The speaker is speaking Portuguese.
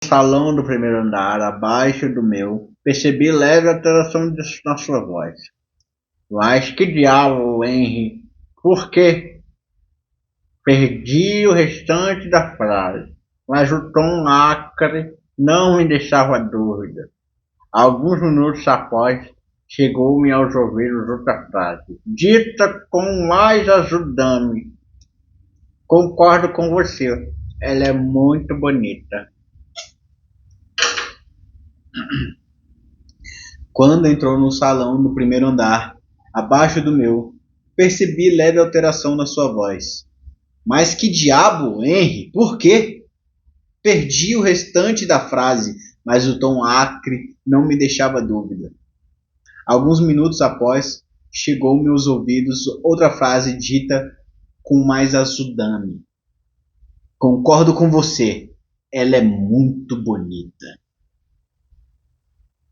Salão do primeiro andar, abaixo do meu, percebi leve alteração na sua voz. Mas que diabo, Henry? Por quê? Perdi o restante da frase, mas o tom acre não me deixava dúvida. Alguns minutos após, chegou-me aos ouvidos outra frase, dita com mais ajudame. Concordo com você, ela é muito bonita. Quando entrou no salão do primeiro andar, abaixo do meu, percebi leve alteração na sua voz. Mas que diabo, Henry? Por quê? Perdi o restante da frase, mas o tom acre não me deixava dúvida. Alguns minutos após, chegou-me aos ouvidos outra frase dita com mais açudame. Concordo com você, ela é muito bonita.